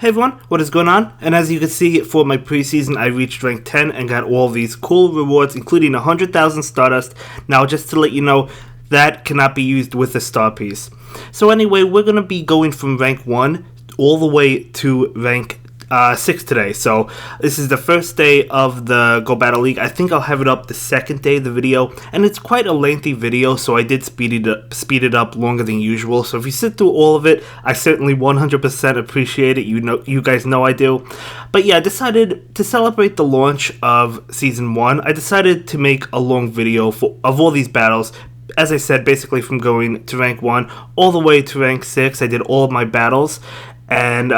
Hey everyone, what is going on? And as you can see, for my preseason, I reached rank 10 and got all these cool rewards, including 100,000 Stardust. Now, just to let you know, that cannot be used with a star piece. So anyway, we're going to be going from rank 1 all the way to rank 6 today. So this is the first day of the Go Battle League. I think I'll have it up the second day of the video, and it's quite a lengthy video, so I did speed it up longer than usual. So if you sit through all of it, I certainly 100% appreciate it. You guys know I do. But yeah, I decided to celebrate the launch of season 1. I decided to make a long video of all these battles. As I said, basically from going to rank 1 all the way to rank 6, I did all of my battles. And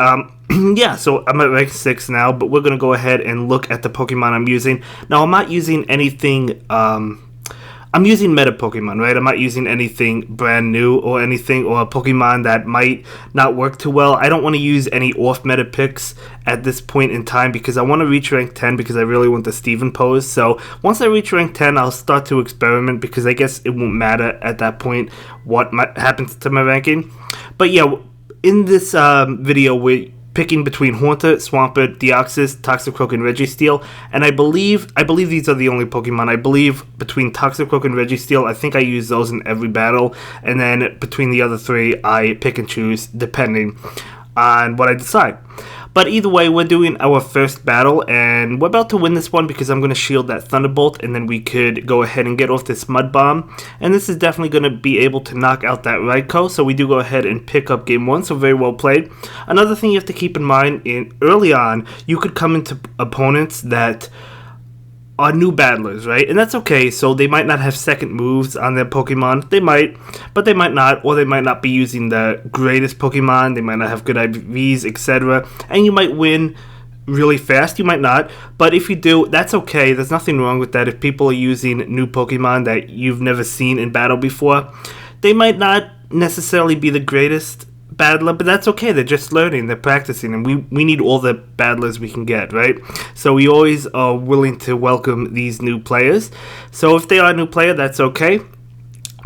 yeah, so I'm at rank 6 now, but we're going to go ahead and look at the Pokemon I'm using. Now, I'm not using anything, I'm using meta Pokemon, right? I'm not using anything brand new or anything, or a Pokemon that might not work too well. I don't want to use any off-meta picks at this point in time because I want to reach rank 10 because I really want the Steven pose. So once I reach rank 10, I'll start to experiment because I guess it won't matter at that point what happens to my ranking. But yeah, in this video, we're picking between Haunter, Swampert, Deoxys, Toxicroak, and Registeel, and I believe these are the only Pokemon. I believe between Toxicroak and Registeel, I think I use those in every battle, and then between the other three, I pick and choose depending on what I decide. But either way, we're doing our first battle, and we're about to win this one because I'm going to shield that Thunderbolt, and then we could go ahead and get off this Mud Bomb. And this is definitely going to be able to knock out that Raikou, so we do go ahead and pick up game 1, so very well played. Another thing you have to keep in mind, early on, you could come into opponents that are new battlers, right? And that's okay, so they might not have second moves on their Pokemon. They might, but they might not, or they might not be using the greatest Pokemon. They might not have good IVs, etc. And you might win really fast, you might not, but if you do, that's okay. There's nothing wrong with that. If people are using new Pokemon that you've never seen in battle before, they might not necessarily be the greatest battler, but that's okay. They're just learning, they're practicing, and we need all the battlers we can get, right? So we always are willing to welcome these new players. So if they are a new player, that's okay,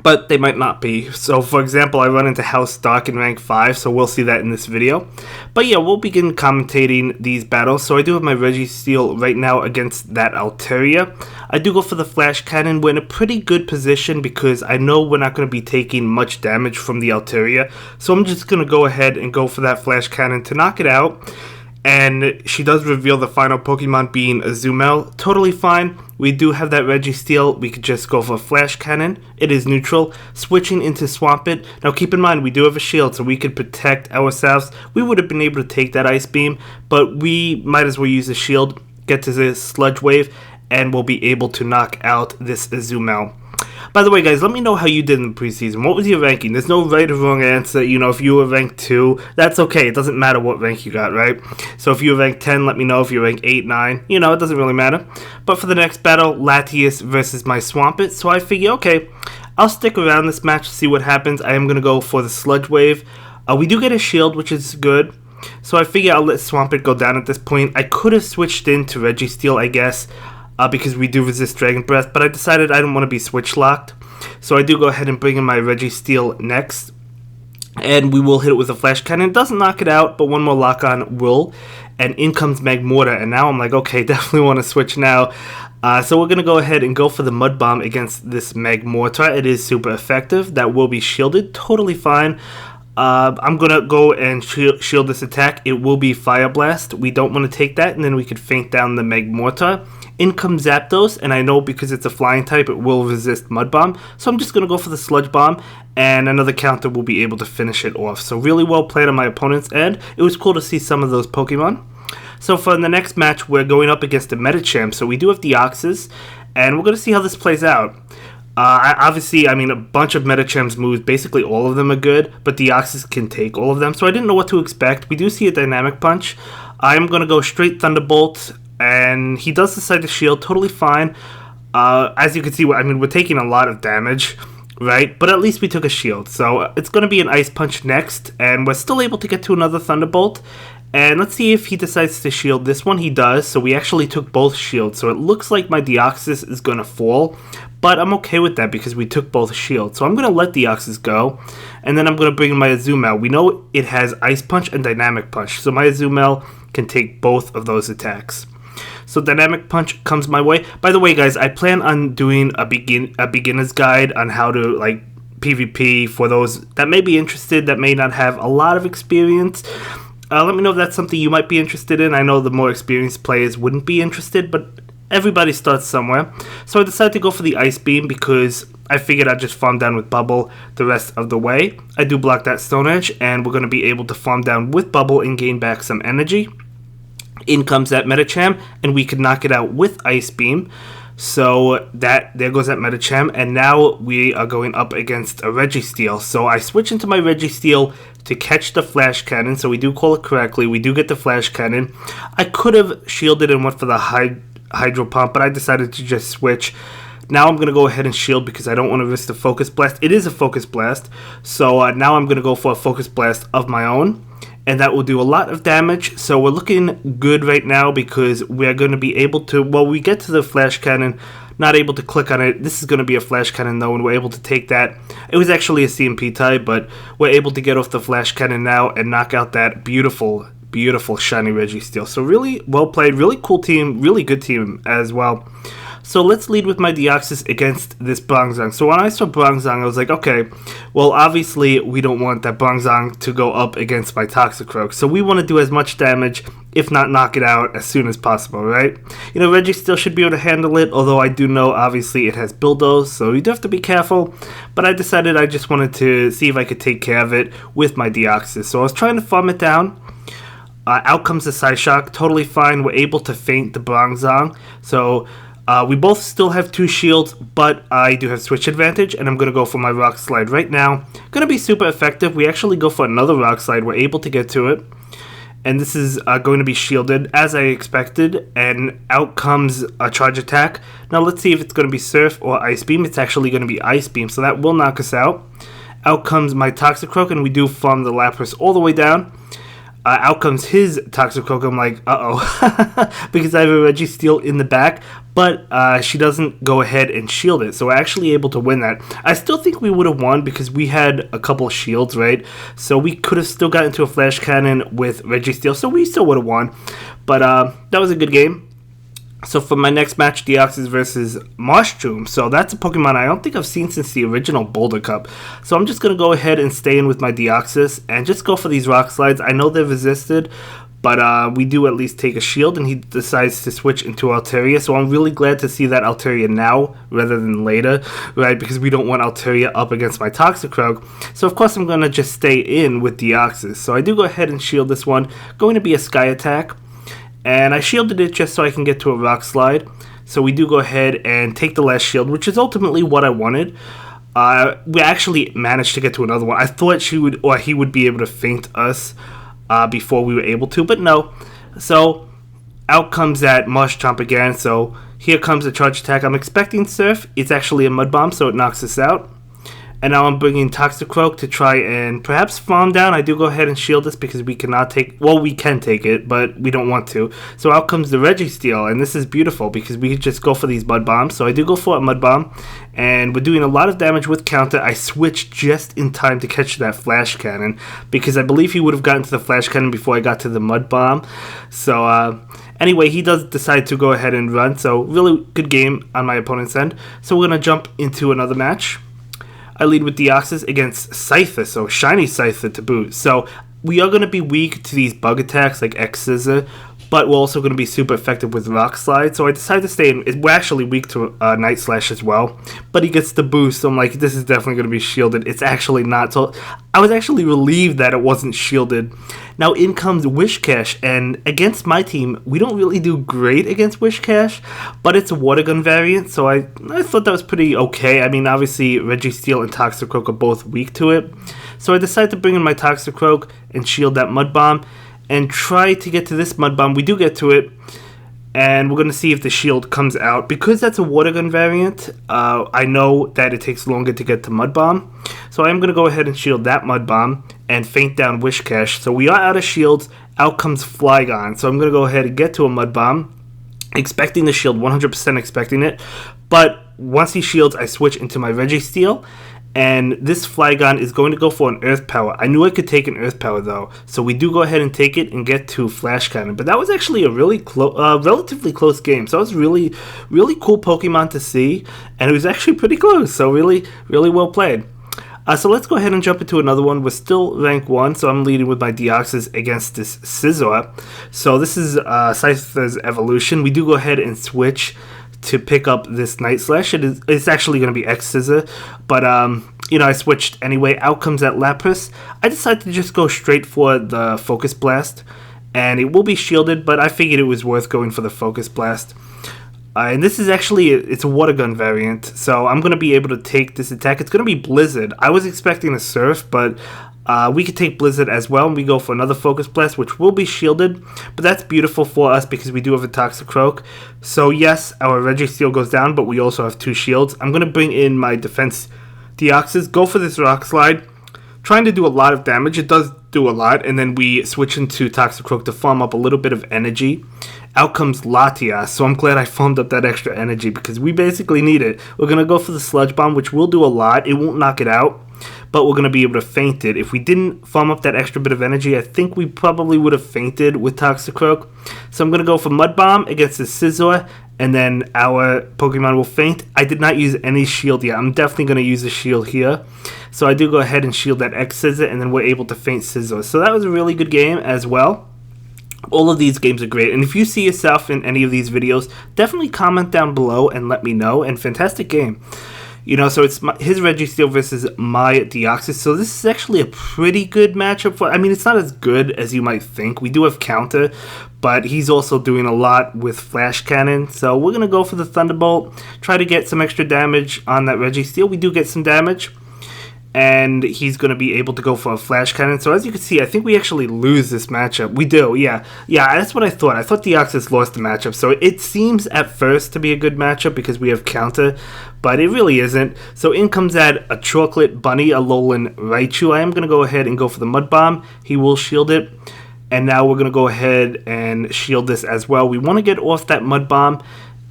but they might not be. So for example, I run into House Dark in rank 5, so we'll see that in this video. But yeah, we'll begin commentating these battles. So I do have my Registeel right now against that Altaria. I do go for the Flash Cannon. We're in a pretty good position because I know we're not going to be taking much damage from the Altaria. So I'm just going to go ahead and go for that Flash Cannon to knock it out. And she does reveal the final Pokemon being Azumel. Totally fine. We do have that Registeel. We could just go for Flash Cannon. It is neutral. Switching into Swampert. Now keep in mind, we do have a shield, so we could protect ourselves. We would have been able to take that Ice Beam, but we might as well use the shield, get to this Sludge Wave, and we'll be able to knock out this Azumel. By the way, guys, let me know how you did in the preseason. What was your ranking? There's no right or wrong answer. You know, if you were ranked 2, that's okay. It doesn't matter what rank you got, right? So if you were ranked 10, let me know. If you're ranked 8, 9, you know, it doesn't really matter. But for the next battle, Latias versus my Swampert. So I figure, okay, I'll stick around this match to see what happens. I am going to go for the Sludge Wave. We do get a shield, which is good. So I figure I'll let Swampert go down at this point. I could have switched into Registeel, I guess, because we do resist Dragon Breath, but I decided I didn't want to be switch locked. So I do go ahead and bring in my Registeel next, and we will hit it with a Flash Cannon. It doesn't knock it out, but one more lock on will, and in comes Magmortar, and now I'm like, okay, definitely want to switch now. So we're going to go ahead and go for the Mud Bomb against this Magmortar. It is super effective. That will be shielded. Totally fine. I'm going to go and shield this attack. It will be Fire Blast. We don't want to take that, and then we could feint down the Magmortar. In comes Zapdos, and I know because it's a flying type, it will resist Mud Bomb. So I'm just going to go for the Sludge Bomb, and another counter will be able to finish it off. So really well played on my opponent's end. It was cool to see some of those Pokemon. So for the next match, we're going up against a Medicham. So we do have Deoxys, and we're going to see how this plays out. Obviously, I mean, a bunch of Medicham's moves, basically all of them are good, but Deoxys can take all of them, so I didn't know what to expect. We do see a Dynamic Punch. I'm going to go straight Thunderbolt, and he does decide to shield, totally fine. As you can see, I mean, we're taking a lot of damage, right? But at least we took a shield, so it's going to be an Ice Punch next, and we're still able to get to another Thunderbolt. And let's see if he decides to shield this one. He does, so we actually took both shields. So it looks like my Deoxys is going to fall, but I'm okay with that because we took both shields. So I'm going to let Deoxys go, and then I'm going to bring in my Azumel. We know it has Ice Punch and Dynamic Punch, so my Azumel can take both of those attacks. So Dynamic Punch comes my way. By the way, guys, I plan on doing a beginner's guide on how to, like, PvP for those that may be interested, that may not have a lot of experience. Let me know if that's something you might be interested in. I know the more experienced players wouldn't be interested, but everybody starts somewhere. So I decided to go for the Ice Beam because I figured I'd just farm down with Bubble the rest of the way. I do block that Stone Edge, and we're going to be able to farm down with Bubble and gain back some energy. In comes that Medicham, and we could knock it out with Ice Beam. So there goes that Medicham, and now we are going up against a Registeel. So I switch into my Registeel to catch the Flash Cannon, so we do call it correctly. We do get the Flash Cannon. I could have shielded and went for the Hydro Pump, but I decided to just switch. Now I'm going to go ahead and shield because I don't want to risk the Focus Blast. It is a Focus Blast, so now I'm going to go for a Focus Blast of my own, and that will do a lot of damage. So we're looking good right now because we're going to be able to, well, we get to the Flash Cannon, not able to click on it. This is going to be a Flash Cannon though, and we're able to take that. It was actually a CMP type, but we're able to get off the Flash Cannon now and knock out that beautiful shiny Registeel. So really well played, really cool team, really good team as well. So let's lead with my Deoxys against this Bronzong. So when I saw Bronzong, I was like, okay, well, obviously we don't want that Bronzong to go up against my Toxicroak. So we want to do as much damage, if not knock it out, as soon as possible, right? You know, Registeel should be able to handle it, although I do know, obviously, it has Bulldoze, so you do have to be careful. But I decided I just wanted to see if I could take care of it with my Deoxys. So I was trying to farm it down. Out comes the Psyshock, totally fine. We're able to feint the Bronzong. So we both still have 2 shields, but I do have switch advantage, and I'm going to go for my Rock Slide right now. Going to be super effective. We actually go for another Rock Slide. We're able to get to it, and this is going to be shielded as I expected, and out comes a Charge Attack. Now let's see if it's going to be Surf or Ice Beam. It's actually going to be Ice Beam, so that will knock us out. Out comes my Toxicroak, and we do farm the Lapras all the way down. Out comes his Toxicroak. I'm like, uh-oh, because I have a Registeel in the back, but she doesn't go ahead and shield it, so we're actually able to win that. I still think we would have won because we had a couple shields, right? So we could have still gotten into a Flash Cannon with Registeel, so we still would have won, but that was a good game. So for my next match, Deoxys versus Marshtomp. So that's a Pokemon I don't think I've seen since the original Boulder Cup. So I'm just going to go ahead and stay in with my Deoxys and just go for these Rock Slides. I know they're resisted, but we do at least take a shield, and he decides to switch into Altaria. So I'm really glad to see that Altaria now rather than later, right? Because we don't want Altaria up against my Toxicroak. So of course I'm going to just stay in with Deoxys. So I do go ahead and shield this one. Going to be a Sky Attack. And I shielded it just so I can get to a Rock Slide. So we do go ahead and take the last shield, which is ultimately what I wanted. We actually managed to get to another one. I thought he would be able to feint us before we were able to, but no. So out comes that Marshtomp again. So here comes the Charge Attack. I'm expecting Surf. It's actually a Mud Bomb, so it knocks us out. And now I'm bringing Toxicroak to try and perhaps farm down. I do go ahead and shield this because we cannot take... Well, we can take it, but we don't want to. So out comes the Registeel, and this is beautiful because we just go for these Mud Bombs. So I do go for a Mud Bomb, and we're doing a lot of damage with counter. I switched just in time to catch that Flash Cannon because I believe he would have gotten to the Flash Cannon before I got to the Mud Bomb. So, anyway, he does decide to go ahead and run. So really good game on my opponent's end. So we're going to jump into another match. I lead with Deoxys against Scyther, so shiny Scyther to boot. So we are going to be weak to these bug attacks like X-Scissor, but we're also going to be super effective with Rock Slide. So I decided to stay in. We're actually weak to Night Slash as well, but he gets the boost. So I'm like, this is definitely going to be shielded. It's actually not. So I was actually relieved that it wasn't shielded. Now in comes Whiscash, and against my team, we don't really do great against Whiscash, but it's a Water Gun variant, so I thought that was pretty okay. I mean, obviously Registeel and Toxicroak are both weak to it, so I decided to bring in my Toxicroak and shield that Mud Bomb and try to get to this Mud Bomb. We do get to it, and we're going to see if the shield comes out. Because that's a Water Gun variant, I know that it takes longer to get to Mud Bomb, so I'm going to go ahead and shield that Mud Bomb. and faint down Wishcash. So we are out of shields. Out comes Flygon. So I'm going to go ahead and get to a Mud Bomb, expecting the shield, 100% expecting it. But once he shields, I switch into my Registeel, and this Flygon is going to go for an Earth Power. I knew I could take an Earth Power though, so we do go ahead and take it and get to Flash Cannon. But that was actually a really relatively close game, so it was really cool Pokemon to see, and it was actually pretty close, so really well played. So let's go ahead and jump into another one. We're still rank 1, so I'm leading with my Deoxys against this Scizor. So this is Scyther's evolution. We do go ahead and switch to pick up this Night Slash. It's actually going to be X-Scissor, but I switched anyway. Out comes that Lapras. I decided to just go straight for the Focus Blast, and it will be shielded, but I figured it was worth going for the Focus Blast. And this is actually, it's a Water Gun variant, so I'm going to be able to take this attack. It's going to be Blizzard. I was expecting a Surf, but we could take Blizzard as well, and we go for another Focus Blast, which will be shielded, but that's beautiful for us because we do have a Toxicroak. So yes, our Registeel goes down, but we also have 2 shields. I'm going to bring in my Defense Deoxys, go for this Rock Slide, trying to do a lot of damage. It does do a lot, and then we switch into Toxicroak to farm up a little bit of energy. Out comes Latias, so I'm glad I farmed up that extra energy because we basically need it. We're going to go for the Sludge Bomb, which will do a lot. It won't knock it out, but we're going to be able to feint it. If we didn't farm up that extra bit of energy, I think we probably would have fainted with Toxicroak. So I'm going to go for Mud Bomb against the Scizor, and then our Pokemon will faint. I did not use any shield yet. I'm definitely going to use a shield here. So I do go ahead and shield that X-Scissor, and then we're able to feint Scizor. So that was a really good game as well. All of these games are great, and if you see yourself in any of these videos, definitely comment down below and let me know. And fantastic game. So it's his Registeel versus my Deoxys. So this is actually a pretty good matchup for. I mean, it's not as good as you might think. We do have counter, but he's also doing a lot with Flash Cannon. So we're gonna go for the Thunderbolt, try to get some extra damage on that Registeel. We do get some damage, and he's going to be able to go for a Flash Cannon. So as you can see, I think we actually lose this matchup. We do, yeah, that's what I thought. I thought Deoxys lost the matchup. So it seems at first to be a good matchup because we have counter, but it really isn't. So in comes that a Chocolate Bunny, a Alolan Raichu. I am going to go ahead and go for the Mud Bomb. He will shield it. And now we're going to go ahead and shield this as well. We want to get off that Mud Bomb,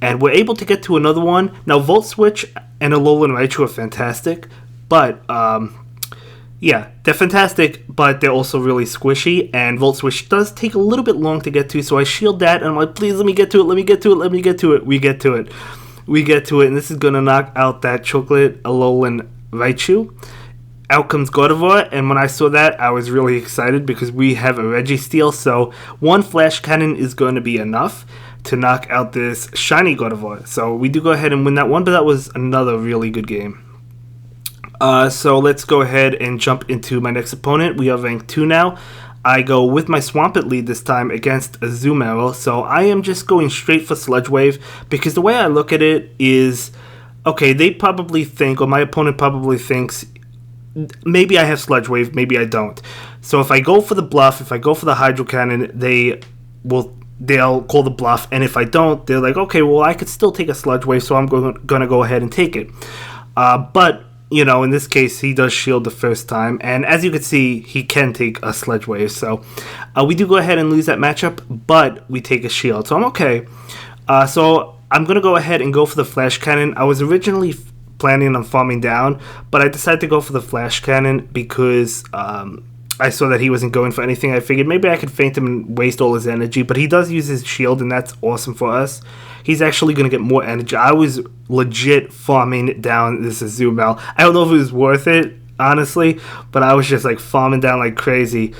and we're able to get to another one. Now Volt Switch and Alolan Raichu are fantastic. But, they're fantastic, but they're also really squishy, and Volt Switch does take a little bit long to get to, so I shield that, and I'm like, please let me get to it, let me get to it, let me get to it. We get to it. We get to it, and this is going to knock out that Chocolate Alolan Raichu. Out comes Gardevoir, and when I saw that, I was really excited because we have a Registeel, so one Flash Cannon is going to be enough to knock out this shiny Gardevoir. So we do go ahead and win that one, but that was another really good game. So let's go ahead and jump into my next opponent. We are ranked 2 now. I go with my Swampert lead this time against a Azumarill. So I am just going straight for Sludge Wave because the way I look at it is, okay, they probably think, or my opponent probably thinks, maybe I have Sludge Wave, maybe I don't. So if I go for the bluff, if I go for the Hydro Cannon, they'll call the bluff, and if I don't, they're like, okay, well, I could still take a Sludge Wave, so I'm going to go ahead and take it. But in this case, he does shield the first time, and as you can see, he can take a Sludge Wave, so we do go ahead and lose that matchup, but we take a shield, so I'm okay. So I'm going to go ahead and go for the Flash Cannon. I was originally planning on farming down, but I decided to go for the Flash Cannon because I saw that he wasn't going for anything. I figured maybe I could feint him and waste all his energy, but he does use his shield, and that's awesome for us. He's actually going to get more energy. I was legit farming down this Azumarill. I don't know if it was worth it, honestly, but I was just like farming down like crazy.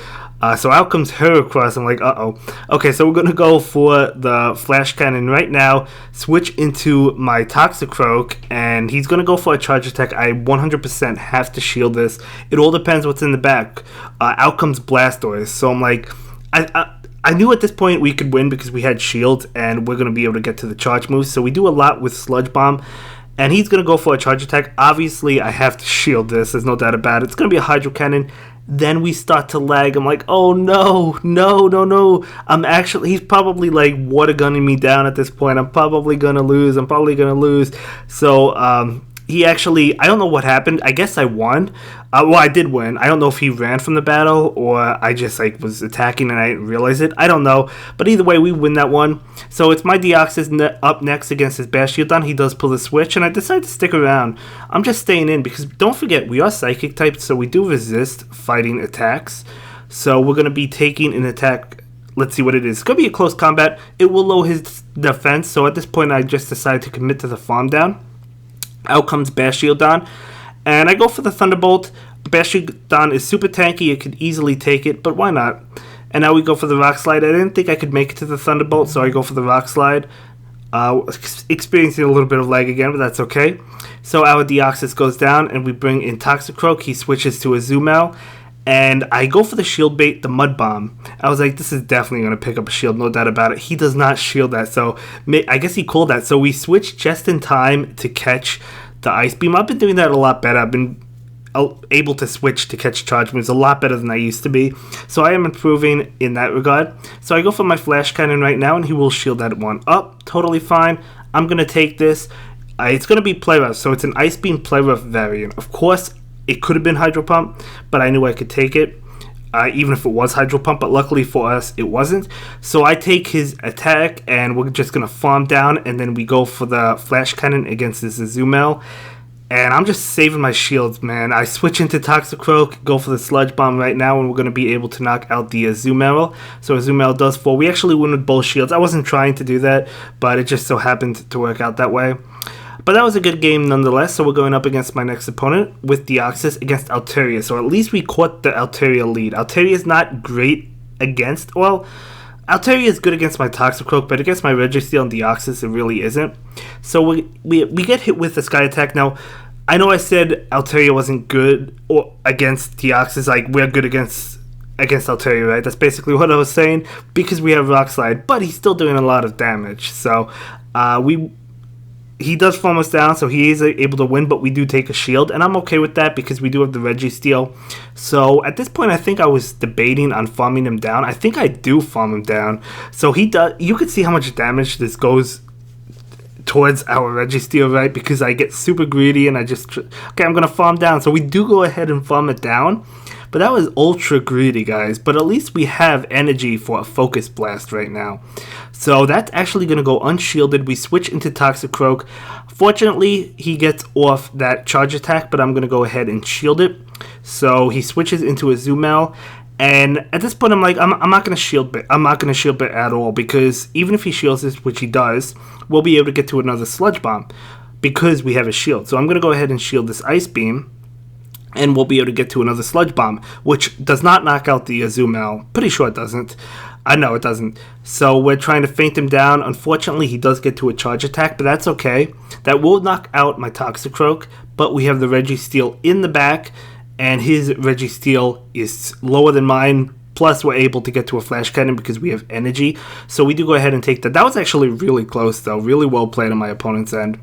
So out comes Heracross. I'm like, uh-oh. Okay, so we're going to go for the Flash Cannon right now, switch into my Toxicroak, and he's going to go for a Charge Attack. I 100% have to shield this. It all depends what's in the back. Out comes Blastoise. So I'm like, I knew at this point we could win because we had shield, and we're going to be able to get to the charge moves. So we do a lot with Sludge Bomb, and he's going to go for a Charge Attack. Obviously, I have to shield this. There's no doubt about it. It's going to be a Hydro Cannon. Then we start to lag. I'm like, oh no. He's probably like water gunning me down at this point. I'm probably gonna lose. So he actually, I don't know what happened. I guess I won. Well, I did win. I don't know if he ran from the battle or I just like was attacking and I didn't realize it. I don't know. But either way, we win that one. So it's my Deoxys up next against his Bastiodon. He does pull the switch and I decided to stick around. I'm just staying in because don't forget, we are psychic typed, so we do resist fighting attacks. So we're going to be taking an attack. Let's see what it is. It's going to be a close combat. It will lower his defense. So at this point, I just decided to commit to the farm down. Out comes Bastiodon, and I go for the Thunderbolt. Bastiodon is super tanky, it could easily take it, but why not? And now we go for the Rock Slide. I didn't think I could make it to the Thunderbolt, so I go for the Rock Slide. Experiencing a little bit of lag again, but that's okay. So our Deoxys goes down, and we bring in Toxicroak. He switches to a Azumarill, and I go for the Shield Bait, the Mud Bomb. I was like, this is definitely going to pick up a shield, no doubt about it. He does not shield that, so I guess he called that. So we switched just in time to catch the Ice Beam. I've been doing that a lot better. I've been able to switch to catch charge moves a lot better than I used to be. So I am improving in that regard. So I go for my Flash Cannon right now, and he will shield that one up. Totally fine. I'm going to take this. It's going to be Play Rough, so it's an Ice Beam Play Rough variant. Of course, it could have been Hydro Pump, but I knew I could take it, even if it was Hydro Pump, but luckily for us, it wasn't. So I take his attack, and we're just going to farm down, and then we go for the Flash Cannon against this Azumarill. And I'm just saving my shields, man. I switch into Toxicroak, go for the Sludge Bomb right now, and we're going to be able to knock out the Azumarill. So Azumarill does fall. We actually win with both shields. I wasn't trying to do that, but it just so happened to work out that way. But that was a good game nonetheless, so we're going up against my next opponent with Deoxys against Altaria. So at least we caught the Altaria lead. Altaria is not great against, well, Altaria is good against my Toxicroak, but against my Registeel and Deoxys, it really isn't. So we get hit with the Sky Attack. Now, I know I said Altaria wasn't good or against Deoxys, like we're good against Altaria, right? That's basically what I was saying, because we have Rock Slide, but he's still doing a lot of damage. So he does farm us down, so he is able to win, but we do take a shield, and I'm okay with that because we do have the Registeel. So at this point, I think I was debating on farming him down. I think I do farm him down. So he does. You can see how much damage this goes towards our Registeel, right? Because I get super greedy and I just... Okay, I'm going to farm down. So we do go ahead and farm it down. But that was ultra greedy, guys. But at least we have energy for a Focus Blast right now. So that's actually going to go unshielded. We switch into Toxicroak. Fortunately, he gets off that charge attack, but I'm going to go ahead and shield it. So he switches into a Azumarill. And at this point, I'm like, I'm not going to shield Bit. I'm not going to shield Bit at all, because even if he shields this, which he does, we'll be able to get to another Sludge Bomb because we have a shield. So I'm going to go ahead and shield this Ice Beam, and we'll be able to get to another Sludge Bomb, which does not knock out the Azumarill. Pretty sure it doesn't. I know it doesn't. So we're trying to feint him down. Unfortunately, he does get to a charge attack, but that's okay. That will knock out my Toxicroak, but we have the Registeel in the back, and his Registeel is lower than mine. Plus, we're able to get to a Flash Cannon because we have energy. So we do go ahead and take that. That was actually really close, though. Really well played on my opponent's end.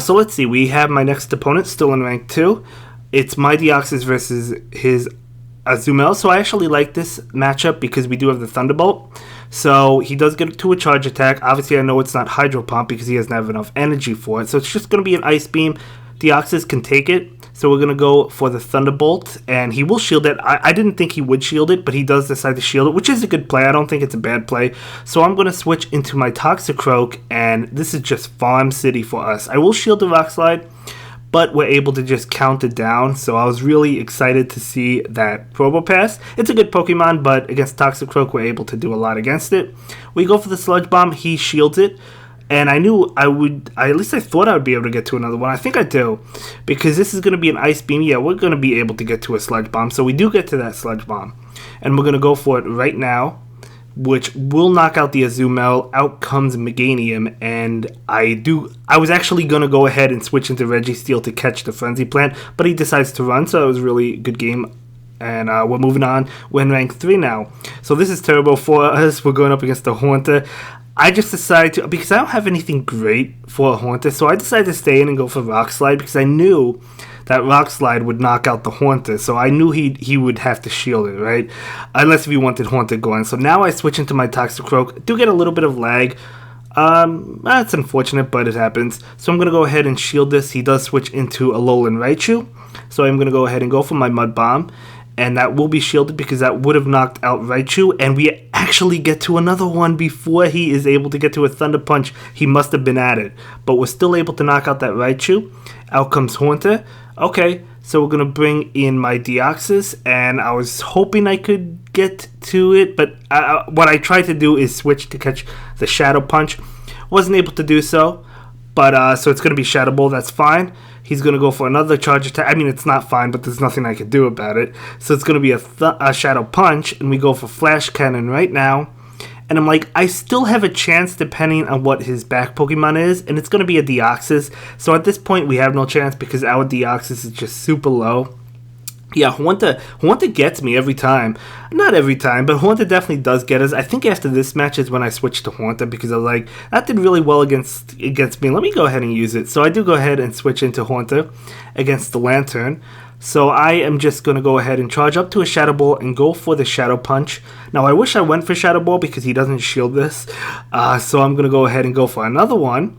So let's see. We have my next opponent still in rank 2. It's my Deoxys versus his Azumarill. So I actually like this matchup because we do have the Thunderbolt. So he does get to a charge attack. Obviously, I know it's not Hydro Pump because he doesn't have enough energy for it. So it's just going to be an Ice Beam. Deoxys can take it. So we're going to go for the Thunderbolt, and he will shield it. I didn't think he would shield it, but he does decide to shield it, which is a good play. I don't think it's a bad play. So I'm going to switch into my Toxicroak, and this is just Farm City for us. I will shield the Rock Slide, but we're able to just count it down. So I was really excited to see that Probopass. It's a good Pokemon, but against Toxicroak, we're able to do a lot against it. We go for the Sludge Bomb. He shields it. And I knew I would, at least I thought I would be able to get to another one. I think I do. Because this is going to be an Ice Beam. Yeah, we're going to be able to get to a Sludge Bomb. So we do get to that Sludge Bomb. And we're going to go for it right now, which will knock out the Azumarill. Out comes Meganium. And I was actually going to go ahead and switch into Registeel to catch the Frenzy Plant. But he decides to run, so it was a really good game. And we're moving on. We're in rank 3 now. So this is terrible for us. We're going up against the Haunter. I just decided to, because I don't have anything great for a Haunter, so I decided to stay in and go for Rock Slide, because I knew that Rock Slide would knock out the Haunter, so I knew he would have to shield it, right? Unless if he wanted Haunter going. So now I switch into my Toxicroak. Do get a little bit of lag. That's unfortunate, but it happens. So I'm going to go ahead and shield this. He does switch into a Alolan Raichu. So I'm going to go ahead and go for my Mud Bomb. And that will be shielded because that would have knocked out Raichu. And we actually get to another one before he is able to get to a Thunder Punch. He must have been at it. But we're still able to knock out that Raichu. Out comes Haunter. Okay, so we're going to bring in my Deoxys. And I was hoping I could get to it. But what I tried to do is switch to catch the Shadow Punch. Wasn't able to do so. But so it's going to be Shadow Ball. That's fine. He's going to go for another charge attack. I mean, it's not fine, but there's nothing I can do about it. So it's going to be a Shadow Punch, and we go for Flash Cannon right now. And I'm like, I still have a chance depending on what his back Pokemon is, and it's going to be a Deoxys. So at this point, we have no chance because our Deoxys is just super low. Yeah, Haunter gets me every time. Not every time, but Haunter definitely does get us. I think after this match is when I switched to Haunter because I was like, that did really well against me. Let me go ahead and use it. So I do go ahead and switch into Haunter against the Lantern. So I am just going to go ahead and charge up to a Shadow Ball and go for the Shadow Punch. Now I wish I went for Shadow Ball because he doesn't shield this. So I'm going to go ahead and go for another one.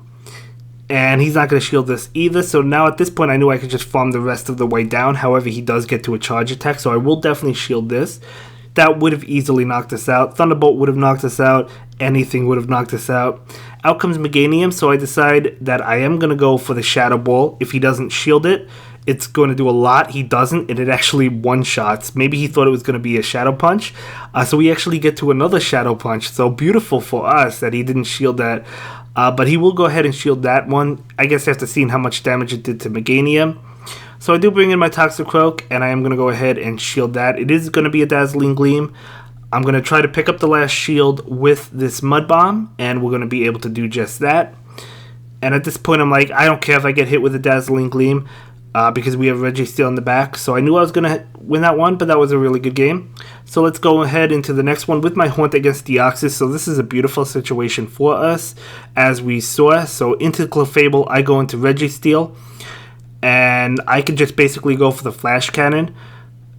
And he's not going to shield this either. So now at this point, I knew I could just farm the rest of the way down. However, he does get to a charge attack. So I will definitely shield this. That would have easily knocked us out. Thunderbolt would have knocked us out. Anything would have knocked us out. Out comes Meganium. So I decide that I am going to go for the Shadow Ball. If he doesn't shield it, it's going to do a lot. He doesn't, and it actually one-shots. Maybe he thought it was going to be a Shadow Punch. So we actually get to another Shadow Punch. So beautiful for us that he didn't shield that. But he will go ahead and shield that one, I guess after seeing how much damage it did to Meganium. So I do bring in my Toxicroak, and I am going to go ahead and shield that. It is going to be a Dazzling Gleam. I'm going to try to pick up the last shield with this Mud Bomb, and we're going to be able to do just that. And at this point, I'm like, I don't care if I get hit with a Dazzling Gleam, because we have Registeel in the back. So I knew I was going to win that one, but that was a really good game. So let's go ahead into the next one with my Haunter against Deoxys. So this is a beautiful situation for us, as we saw. So into Clefable, I go into Registeel, and I can just basically go for the Flash Cannon,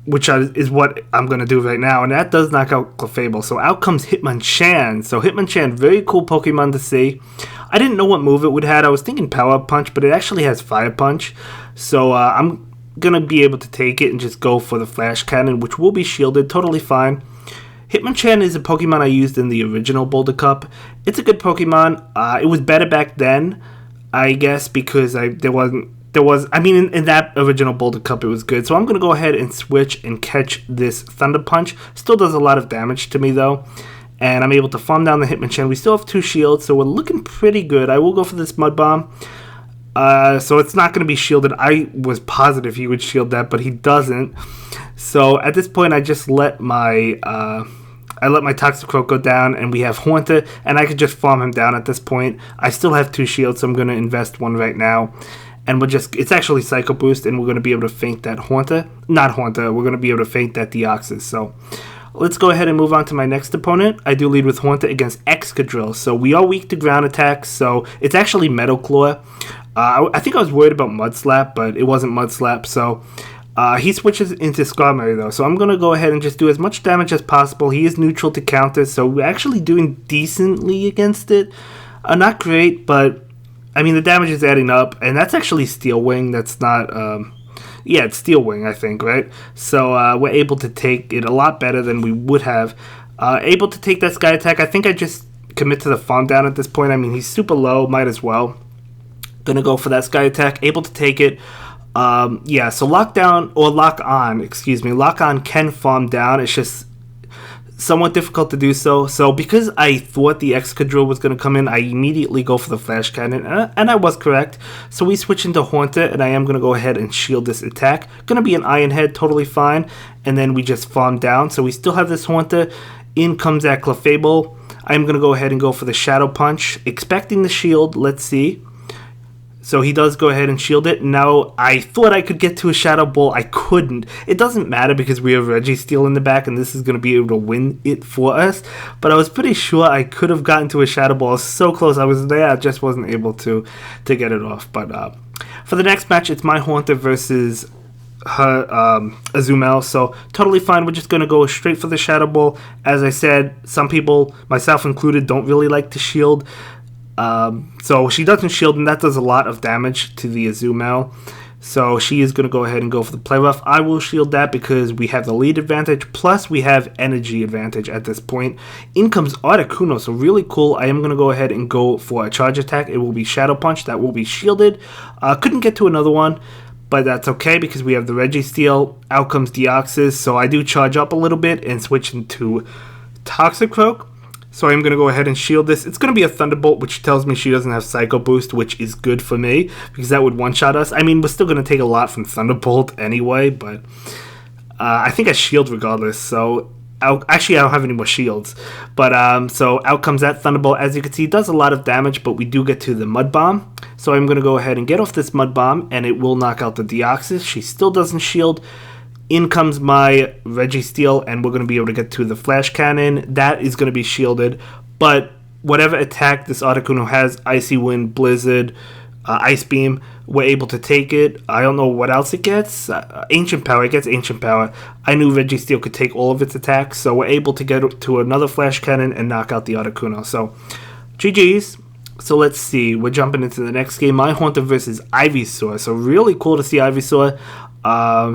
which is what I'm going to do right now. And that does knock out Clefable. So out comes Hitmonchan. So Hitmonchan, very cool Pokemon to see. I didn't know what move it would have. I was thinking Power Punch, but it actually has Fire Punch. So I'm going to be able to take it and just go for the Flash Cannon, which will be shielded. Totally fine. Hitmonchan is a Pokemon I used in the original Boulder Cup. It's a good Pokemon. It was better back then, I guess, because in that original Boulder Cup, it was good. So I'm going to go ahead and switch and catch this Thunder Punch. Still does a lot of damage to me, though. And I'm able to farm down the Hitmonchan. We still have 2 shields, so we're looking pretty good. I will go for this Mud Bomb. So it's not going to be shielded. I was positive he would shield that, but he doesn't. So at this point, I just let my Toxicroak go down, and we have Haunter, and I could just farm him down at this point. I still have 2 shields, so I'm going to invest 1 right now. And it's actually Psycho Boost, and we're going to be able to feint that Haunter. Not Haunter, we're going to be able to feint that Deoxys. So let's go ahead and move on to my next opponent. I do lead with Haunter against Excadrill. So we are weak to ground attacks, so it's actually Metal Claw. I think I was worried about Mud Slap, but it wasn't Mud Slap. So he switches into Skarmory, though. So I'm going to go ahead and just do as much damage as possible. He is neutral to counter, so we're actually doing decently against it. Not great, but I mean, the damage is adding up, and that's actually Steel Wing. That's not, it's Steel Wing, I think, right? So we're able to take it a lot better than we would have. Able to take that Sky Attack. I think I just commit to the farm down at this point. I mean, he's super low, might as well. Gonna go for that Sky Attack. Able to take it. So Lock On can farm down. It's just somewhat difficult to do so. So because I thought the Excadrill was going to come in, I immediately go for the Flash Cannon, and I was correct. So we switch into Haunter, and I am going to go ahead and shield this attack. Going to be an Iron Head, totally fine. And then we just farm down. So we still have this Haunter. In comes that Clefable. I am going to go ahead and go for the Shadow Punch, expecting the shield. Let's see. So he does go ahead and shield it. Now, I thought I could get to a Shadow Ball. I couldn't. It doesn't matter because we have Registeel in the back, and this is going to be able to win it for us. But I was pretty sure I could have gotten to a Shadow Ball. So close. I was there. I just wasn't able to get it off. But for the next match, it's my Haunter versus her Azumel. So totally fine. We're just going to go straight for the Shadow Ball. As I said, some people, myself included, don't really like to shield So she doesn't shield, and that does a lot of damage to the Azumarill. So she is going to go ahead and go for the play rough. I will shield that because we have the lead advantage, plus we have energy advantage at this point. In comes Articuno, so really cool. I am going to go ahead and go for a charge attack. It will be Shadow Punch. That will be shielded. Couldn't get to another one, but that's okay because we have the Registeel. Out comes Deoxys, so I do charge up a little bit and switch into Toxicroak. So I'm going to go ahead and shield this. It's going to be a Thunderbolt, which tells me she doesn't have Psycho Boost, which is good for me, because that would one-shot us. I mean, we're still going to take a lot from Thunderbolt anyway, but I think I shield regardless. So, actually, I don't have any more shields. But, so out comes that Thunderbolt. As you can see, it does a lot of damage, but we do get to the Mud Bomb. So I'm going to go ahead and get off this Mud Bomb, and it will knock out the Deoxys. She still doesn't shield. In comes my Registeel, and we're going to be able to get to the Flash Cannon. That is going to be shielded, but whatever attack this Articuno has, Icy Wind, Blizzard, Ice Beam, we're able to take it. I don't know what else it gets. Ancient Power, it gets Ancient Power. I knew Registeel could take all of its attacks, so we're able to get to another Flash Cannon and knock out the Articuno. So, GG's. So let's see, we're jumping into the next game. My Haunter versus Ivysaur. So really cool to see Ivysaur.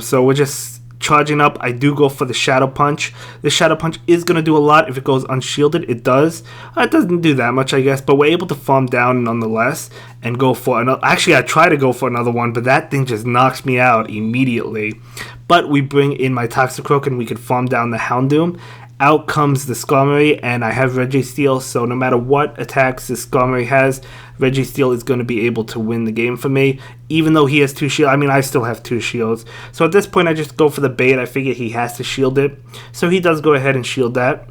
So we're just charging up. I do go for the Shadow Punch. The Shadow Punch is going to do a lot if it goes unshielded. It does. It doesn't do that much, I guess, but we're able to farm down nonetheless and go for another. Actually, I try to go for another one, but that thing just knocks me out immediately. But we bring in my Toxicroak and we can farm down the Houndoom. Out comes the Skarmory, and I have Registeel, so no matter what attacks the Skarmory has, Registeel is going to be able to win the game for me, even though he has 2 shields. I mean, I still have 2 shields. So at this point, I just go for the bait. I figure he has to shield it. So he does go ahead and shield that.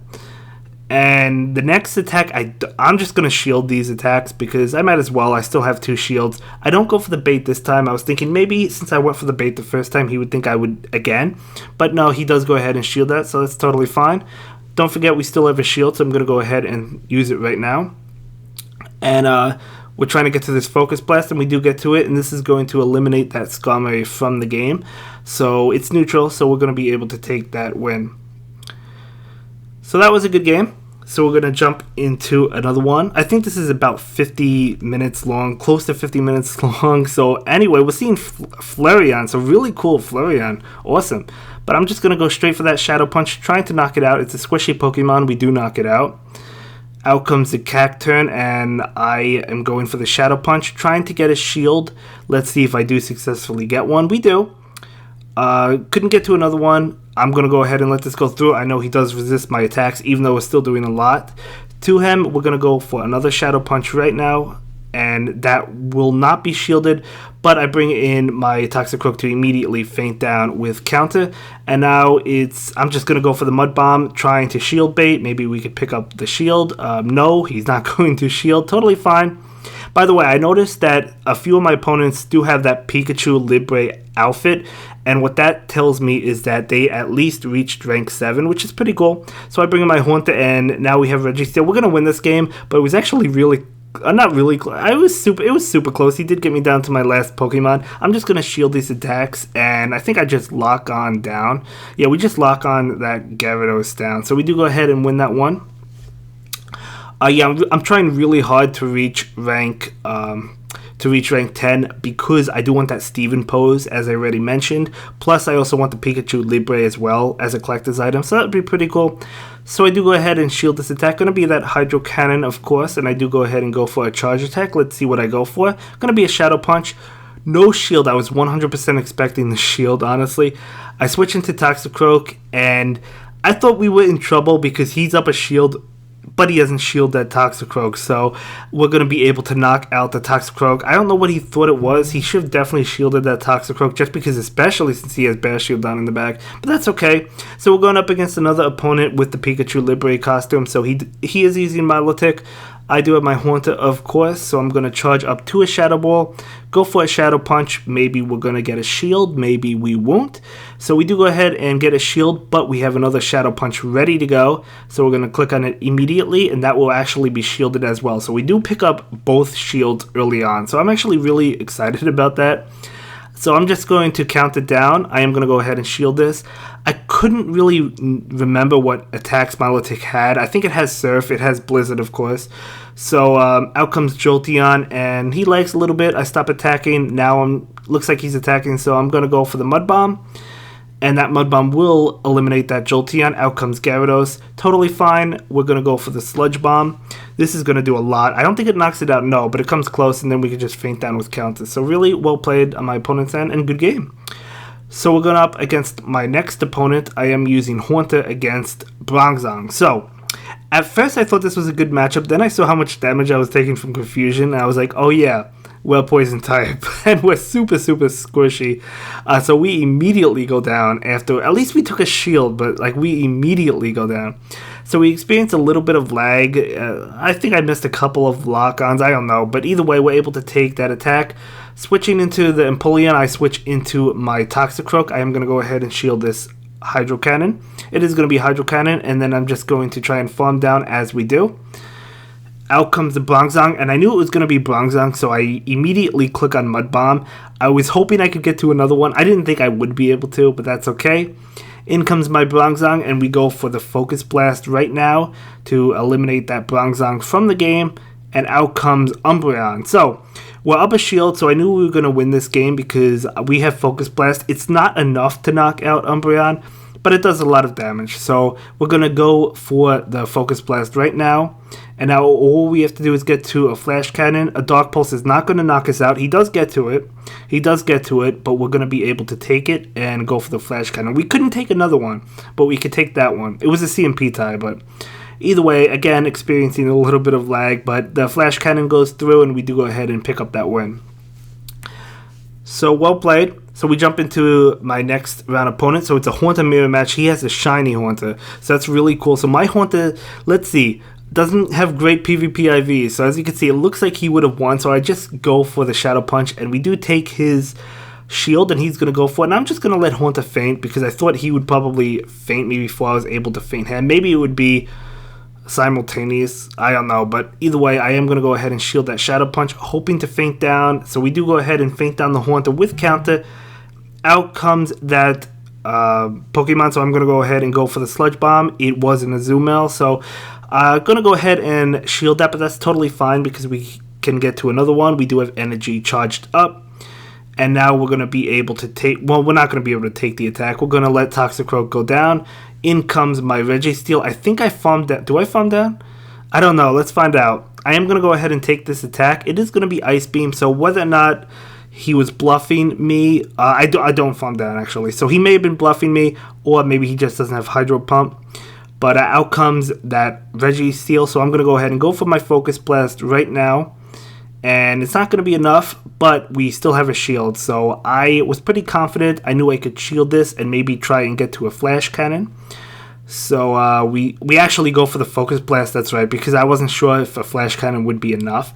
And the next attack, I'm just going to shield these attacks because I might as well. I still have 2 shields. I don't go for the bait this time. I was thinking maybe since I went for the bait the first time, he would think I would again. But no, he does go ahead and shield that, so that's totally fine. Don't forget, we still have a shield, so I'm going to go ahead and use it right now. And we're trying to get to this Focus Blast, and we do get to it. And this is going to eliminate that Skarmory from the game. So it's neutral, so we're going to be able to take that win. So that was a good game. So we're going to jump into another one. I think this is about 50 minutes long, close to 50 minutes long. So anyway, we're seeing Flareon. So really cool Flareon. Awesome. But I'm just going to go straight for that Shadow Punch, trying to knock it out. It's a squishy Pokemon. We do knock it out. Out comes the Cacturn, and I am going for the Shadow Punch, trying to get a shield. Let's see if I do successfully get one. We do. Couldn't get to another one. I'm going to go ahead and let this go through. I know he does resist my attacks, even though we're still doing a lot to him. We're going to go for another Shadow Punch right now, and that will not be shielded, but I bring in my Toxicroak to immediately faint down with counter, and now I'm just going to go for the Mud Bomb, trying to shield bait. Maybe we could pick up the shield. No, he's not going to shield. Totally fine. By the way, I noticed that a few of my opponents do have that Pikachu Libre outfit, and what that tells me is that they at least reached rank 7, which is pretty cool. So I bring in my Haunter, and now we have Registeel. We're going to win this game, but it was actually really not really close. It was super close. He did get me down to my last Pokemon. I'm just going to shield these attacks, and I think I just lock on down. Yeah, we just lock on that Gyarados down. So we do go ahead and win that one. Yeah, I'm trying really hard to reach rank 10 because I do want that Steven pose, as I already mentioned. Plus, I also want the Pikachu Libre as well as a collector's item, so that would be pretty cool. So I do go ahead and shield this attack. Going to be that Hydro Cannon, of course, and I do go ahead and go for a charge attack. Let's see what I go for. Going to be a Shadow Punch. No shield. I was 100% expecting the shield, honestly. I switch into Toxicroak, and I thought we were in trouble because he's up a shield, but he doesn't shield that Toxicroak, so we're going to be able to knock out the Toxicroak. I don't know what he thought it was. He should have definitely shielded that Toxicroak, just because, especially since he has Bear Shield down in the back, but that's okay. So we're going up against another opponent with the Pikachu Libre costume, so he is using Milotic. I do have my Haunter, of course, so I'm going to charge up to a Shadow Ball, go for a Shadow Punch. Maybe we're going to get a shield, maybe we won't. So we do go ahead and get a shield, but we have another Shadow Punch ready to go. So we're going to click on it immediately, and that will actually be shielded as well. So we do pick up both shields early on, so I'm actually really excited about that. So I'm just going to count it down. I am going to go ahead and shield this. I couldn't really remember what attacks Milotic had. I think it has Surf. It has Blizzard, of course. So out comes Jolteon, and he lags a little bit. I stop attacking. Now looks like he's attacking, so I'm going to go for the Mud Bomb. And that Mud Bomb will eliminate that Jolteon. Out comes Gyarados. Totally fine. We're going to go for the Sludge Bomb. This is going to do a lot. I don't think it knocks it out, no, but it comes close, and then we can just feint down with counters. So really well played on my opponent's end, and good game. So we're going up against my next opponent. I am using Haunter against Bronzong. So at first I thought this was a good matchup. Then I saw how much damage I was taking from Confusion, and I was like, oh yeah, we're poison type, and we're super squishy. So we immediately go down after, at least we took a shield, but like we immediately go down. So we experienced a little bit of lag. I think I missed a couple of lock-ons, I don't know, but either way we're able to take that attack. Switching into the Empoleon, I switch into my Toxicroak. I am going to go ahead and shield this Hydro Cannon. It is going to be Hydro Cannon, and then I'm just going to try and farm down as we do. Out comes the Bronzong, and I knew it was going to be Bronzong, so I immediately click on Mud Bomb. I was hoping I could get to another one. I didn't think I would be able to, but that's okay. In comes my Bronzong, and we go for the Focus Blast right now to eliminate that Bronzong from the game, and out comes Umbreon. So we're up a shield, so I knew we were going to win this game because we have Focus Blast. It's not enough to knock out Umbreon, but it does a lot of damage. So we're going to go for the Focus Blast right now. And now all we have to do is get to a Flash Cannon. A Dark Pulse is not going to knock us out. He does get to it. But we're going to be able to take it and go for the Flash Cannon. We couldn't take another one, but we could take that one. It was a CMP tie, but either way, again, experiencing a little bit of lag. But the Flash Cannon goes through, and we do go ahead and pick up that win. So well played. So we jump into my next round opponent. So it's a Haunter mirror match. He has a shiny Haunter. So that's really cool. So my Haunter, let's see, doesn't have great PvP IV. So as you can see, it looks like he would have won. So I just go for the Shadow Punch. And we do take his shield, and he's going to go for it. And I'm just going to let Haunter feint because I thought he would probably feint me before I was able to feint him. Maybe it would be simultaneous, I don't know, but either way I am going to go ahead and shield that Shadow Punch, hoping to feint down. So we do go ahead and feint down the Haunter with counter. Out comes that Pokemon, so I'm going to go ahead and go for the Sludge Bomb. It was an Azumel, so I'm going to go ahead and shield that, but that's totally fine because we can get to another one. We do have energy charged up, and now we're going to be able to take, well, we're not going to be able to take the attack. We're going to let Toxicroak go down. In comes my Registeel. I think I farmed down. Do I farm down? I don't know. Let's find out. I am going to go ahead and take this attack. It is going to be Ice Beam, so whether or not he was bluffing me, I don't farm down, actually. So he may have been bluffing me, or maybe he just doesn't have Hydro Pump. But out comes that Registeel, so I'm going to go ahead and go for my Focus Blast right now. And it's not going to be enough, but we still have a shield. So I was pretty confident. I knew I could shield this and maybe try and get to a Flash Cannon. So we actually go for the Focus Blast, that's right, because I wasn't sure if a Flash Cannon would be enough.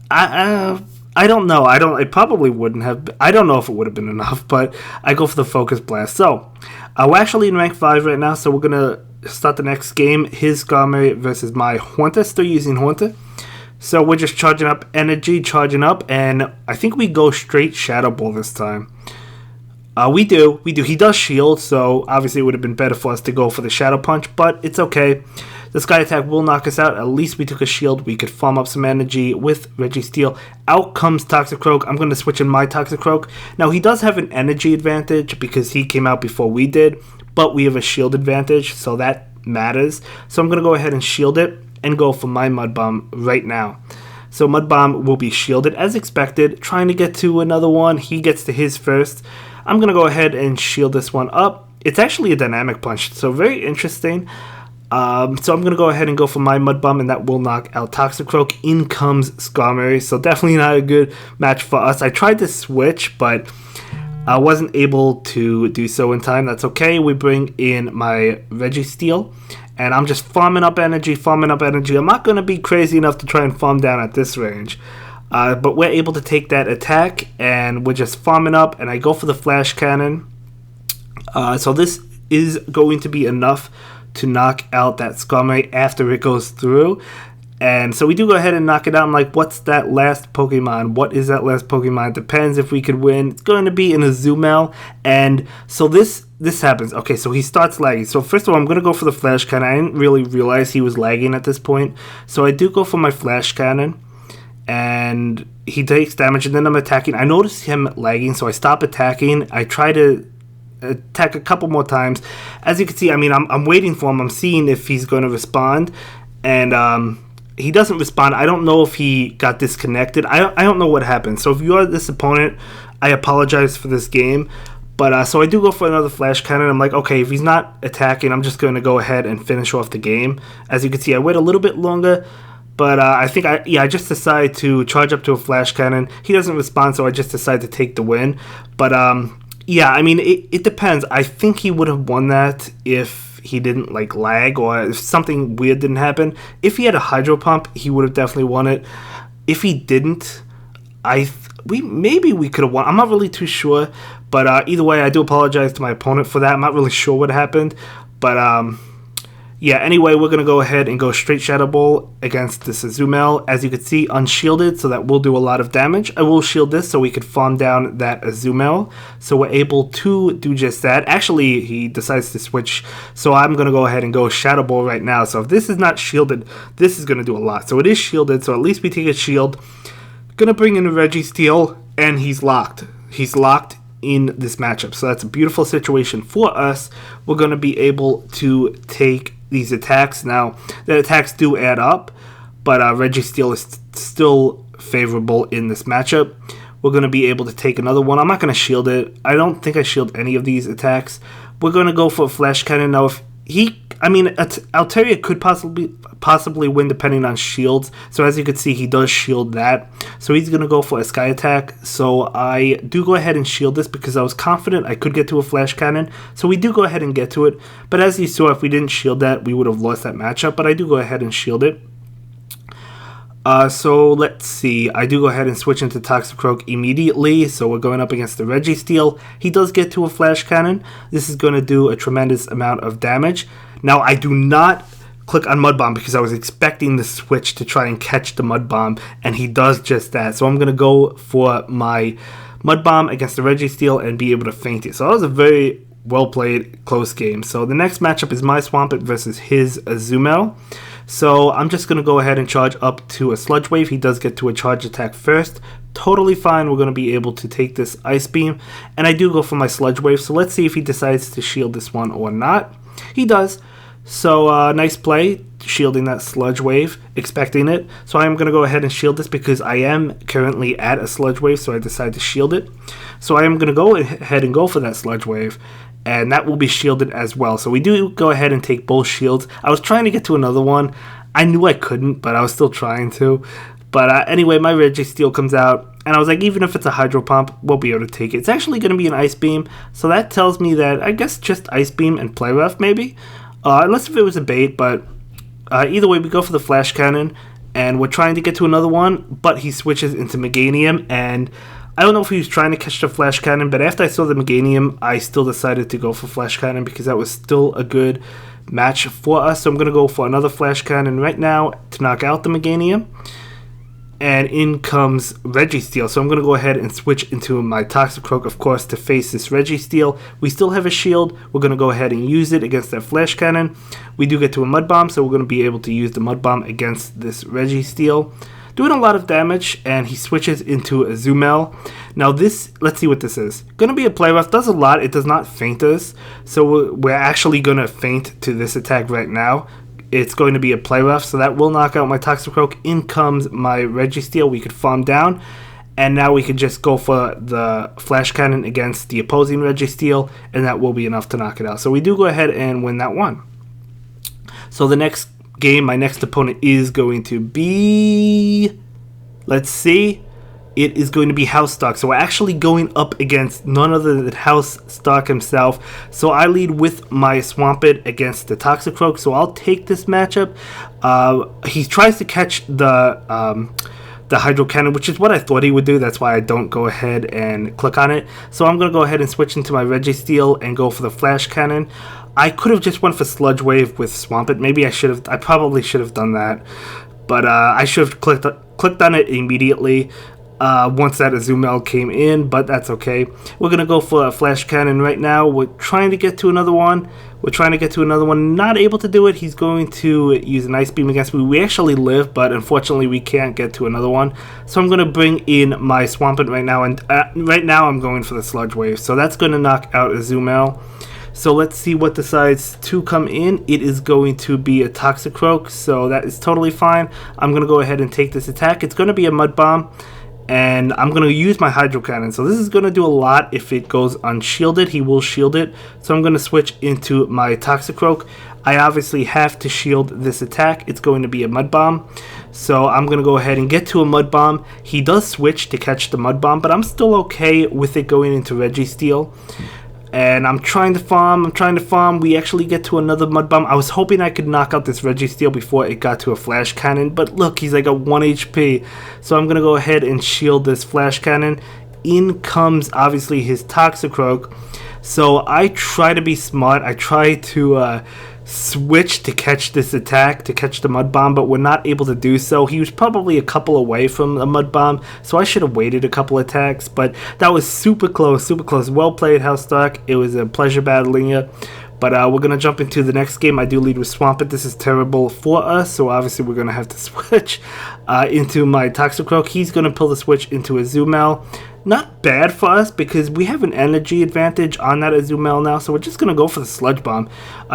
I don't know. It probably wouldn't have. I don't know if it would have been enough, but I go for the Focus Blast. So we're actually in rank 5 right now, so we're going to start the next game. His Skarmory versus my Haunter. Still using Haunter. So we're just charging up energy, and I think we go straight Shadow Ball this time. We do. He does shield, so obviously it would have been better for us to go for the Shadow Punch, but it's okay. The Sky Attack will knock us out. At least we took a shield. We could farm up some energy with Registeel. Out comes Toxicroak. I'm going to switch in my Toxicroak. Now, he does have an energy advantage because he came out before we did, but we have a shield advantage, so that matters. So I'm going to go ahead and shield it and go for my Mud Bomb right now. So Mud Bomb will be shielded as expected, trying to get to another one. He gets to his first. I'm going to go ahead and shield this one up. It's actually a Dynamic Punch, so very interesting. So I'm going to go ahead and go for my Mud Bomb, and that will knock out Toxicroak. In comes Skarmory, so definitely not a good match for us. I tried to switch, but I wasn't able to do so in time. That's okay. We bring in my Registeel. And I'm just farming up energy. I'm not going to be crazy enough to try and farm down at this range. But we're able to take that attack, and we're just farming up, and I go for the Flash Cannon. So this is going to be enough to knock out that Skarmory after it goes through. And so we do go ahead and knock it out. I'm like, what's that last Pokemon? What is that last Pokemon? Depends if we could win. It's going to be an Azumel. And so this happens. Okay, so he starts lagging. So first of all, I'm going to go for the Flash Cannon. I didn't really realize he was lagging at this point. So I do go for my Flash Cannon. And he takes damage, and then I'm attacking. I notice him lagging, so I stop attacking. I try to attack a couple more times. As you can see, I mean, I'm waiting for him. I'm seeing if he's going to respond. And he doesn't respond. I don't know if he got disconnected. I don't know what happened. So if you are this opponent, I apologize for this game. But so I do go for another Flash Cannon. I'm like, okay, if he's not attacking, I'm just going to go ahead and finish off the game. As you can see, I wait a little bit longer. But I think I just decided to charge up to a Flash Cannon. He doesn't respond, so I just decided to take the win. But yeah, I mean, it depends. I think he would have won that if he didn't like lag or if something weird didn't happen. If he had a Hydro Pump, he would have definitely won it. If he didn't, maybe we could have won. I'm not really too sure, but either way, I do apologize to my opponent for that. I'm not really sure what happened, but yeah, anyway, we're going to go ahead and go straight Shadow Ball against this Azumel. As you can see, unshielded, so that will do a lot of damage. I will shield this so we could farm down that Azumel. So we're able to do just that. Actually, he decides to switch, so I'm going to go ahead and go Shadow Ball right now. So if this is not shielded, this is going to do a lot. So it is shielded, so at least we take a shield. Going to bring in a Registeel, and he's locked. He's locked in this matchup. So that's a beautiful situation for us. We're going to be able to take these attacks. Now, the attacks do add up, but Registeel is still favorable in this matchup. We're going to be able to take another one. I'm not going to shield it. I don't think I shield any of these attacks. We're going to go for a Flash Cannon. Now, if Altaria could possibly win depending on shields. So as you can see, he does shield that. So he's going to go for a Sky Attack. So I do go ahead and shield this because I was confident I could get to a Flash Cannon. So we do go ahead and get to it. But as you saw, if we didn't shield that, we would have lost that matchup. But I do go ahead and shield it. So let's see. I do go ahead and switch into Toxicroak immediately. So we're going up against the Registeel. He does get to a Flash Cannon. This is going to do a tremendous amount of damage. Now, I do not click on Mud Bomb because I was expecting the switch to try and catch the Mud Bomb, and he does just that. So I'm going to go for my Mud Bomb against the Registeel and be able to feint it. So that was a very well played, close game. So the next matchup is my Swampert versus his Azumel. So I'm just going to go ahead and charge up to a Sludge Wave. He does get to a charge attack first. Totally fine. We're going to be able to take this Ice Beam. And I do go for my Sludge Wave. So let's see if he decides to shield this one or not. He does. So nice play, shielding that Sludge Wave, expecting it. So I am going to go ahead and shield this because I am currently at a Sludge Wave. So I decided to shield it. So I am going to go ahead and go for that Sludge Wave. And that will be shielded as well. So we do go ahead and take both shields. I was trying to get to another one. I knew I couldn't, but I was still trying to. But anyway, my Registeel comes out. And I was like, even if it's a Hydro Pump, we'll be able to take it. It's actually going to be an Ice Beam. So that tells me that, I guess, just Ice Beam and Play Rough, maybe. Unless if it was a bait. But either way, we go for the Flash Cannon. And we're trying to get to another one. But he switches into Meganium. And I don't know if he was trying to catch the Flash Cannon, but after I saw the Meganium, I still decided to go for Flash Cannon because that was still a good match for us. So I'm going to go for another Flash Cannon right now to knock out the Meganium. And in comes Registeel. So I'm going to go ahead and switch into my Toxicroak, of course, to face this Registeel. We still have a shield. We're going to go ahead and use it against that Flash Cannon. We do get to a Mud Bomb, so we're going to be able to use the Mud Bomb against this Registeel. Doing a lot of damage, and he switches into Azumel. Now this, let's see what this is. Going to be a Play Rough. Does a lot. It does not feint us. So we're actually going to feint to this attack right now. It's going to be a Play Rough, so that will knock out my Toxicroak. In comes my Registeel. We could farm down. And now we could just go for the Flash Cannon against the opposing Registeel, and that will be enough to knock it out. So we do go ahead and win that one. So the next game, my next opponent is going to be, let's see, it is going to be House Stark. So we're actually going up against none other than House Stark himself. So I lead with my Swampert against the Toxicroak. So I'll take this matchup. He tries to catch the Hydro Cannon, which is what I thought he would do. That's why I don't go ahead and click on it. So I'm going to go ahead and switch into my Registeel and go for the Flash Cannon. I could have just went for Sludge Wave with Swampert. Maybe I probably should have done that. but I should have clicked on it immediately once that Azumel came in, but that's okay. We're going to go for a Flash Cannon right now. We're trying to get to another one. Not able to do it. He's going to use an Ice Beam against me. We actually live, but unfortunately we can't get to another one. So I'm going to bring in my Swampert right now, and right now I'm going for the Sludge Wave. So that's going to knock out Azumel. So let's see what decides to come in. It is going to be a Toxicroak, so that is totally fine. I'm going to go ahead and take this attack. It's going to be a Mud Bomb, and I'm going to use my Hydro Cannon. So this is going to do a lot if it goes unshielded. He will shield it. So I'm going to switch into my Toxicroak. I obviously have to shield this attack. It's going to be a Mud Bomb. So I'm going to go ahead and get to a Mud Bomb. He does switch to catch the Mud Bomb, but I'm still okay with it going into Registeel. And I'm trying to farm. We actually get to another Mud Bomb. I was hoping I could knock out this Registeel before it got to a Flash Cannon. But look, he's like at 1 HP. So I'm going to go ahead and shield this Flash Cannon. In comes, obviously, his Toxicroak. So I try to be smart. I try to switch to catch this attack, to catch the Mud Bomb, but we're not able to do so. He was probably a couple away from a Mud Bomb, so I should have waited a couple attacks, but that was super close, super close. Well played, House Stark. It was a pleasure battling you. But we're going to jump into the next game. I do lead with Swampert. This is terrible for us, so obviously we're going to have to switch into my Toxicroak. He's going to pull the switch into Azumel. Not bad for us because we have an energy advantage on that Azumel now, so we're just going to go for the Sludge Bomb.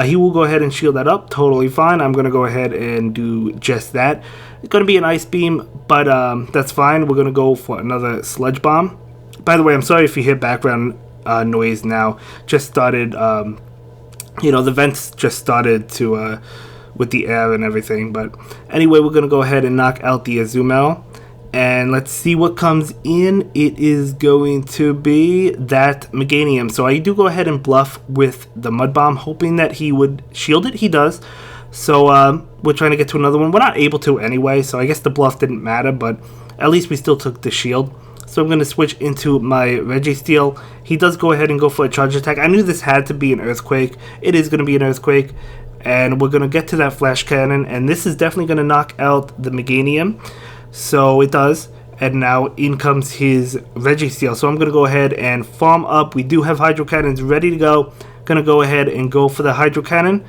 He will go ahead and shield that up. Totally fine. I'm going to go ahead and do just that. It's going to be an Ice Beam, but that's fine. We're going to go for another Sludge Bomb. By the way, I'm sorry if you hear background noise now. Just started... the vents just started to, with the air and everything. But anyway, we're going to go ahead and knock out the Azumel. And let's see what comes in. It is going to be that Meganium. So I do go ahead and bluff with the Mud Bomb, hoping that he would shield it. He does. So we're trying to get to another one. We're not able to anyway, so I guess the bluff didn't matter. But at least we still took the shield. So I'm going to switch into my Registeel. He does go ahead and go for a charge attack. I knew this had to be an Earthquake. It is going to be an Earthquake. And we're going to get to that Flash Cannon. And this is definitely going to knock out the Meganium. So it does. And now in comes his Registeel. So I'm going to go ahead and farm up. We do have Hydro Cannons ready to go. Going to go ahead and go for the Hydro Cannon.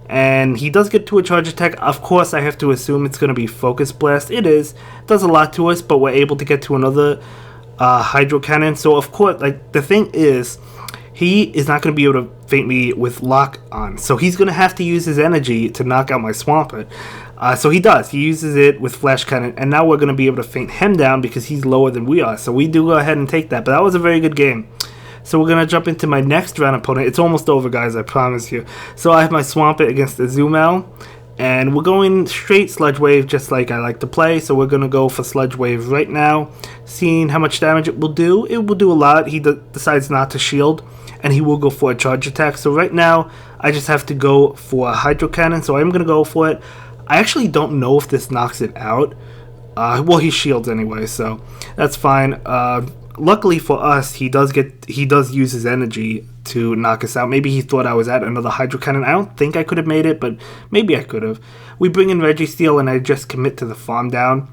And he does get to a charge attack. Of course, I have to assume it's going to be Focus Blast. It is. It does a lot to us, but we're able to get to another Hydro Cannon. So, of course, like the thing is, he is not going to be able to feint me with Lock on. So he's going to have to use his energy to knock out my Swampert. So he does. He uses it with Flash Cannon. And now we're going to be able to feint him down because he's lower than we are. So we do go ahead and take that. But that was a very good game. So we're going to jump into my next round opponent. It's almost over, guys, I promise you. So I have my Swampert against Azumel. And we're going straight Sludge Wave, just like I like to play. So we're going to go for Sludge Wave right now. Seeing how much damage it will do. It will do a lot. He decides not to shield. And he will go for a charge attack. So right now, I just have to go for a Hydro Cannon. So I'm going to go for it. I actually don't know if this knocks it out. Well, he shields anyway, so that's fine. Luckily for us, he does use his energy to knock us out. Maybe he thought I was at another Hydro Cannon. I don't think I could have made it, but maybe I could have. We bring in Registeel, and I just commit to the farm down.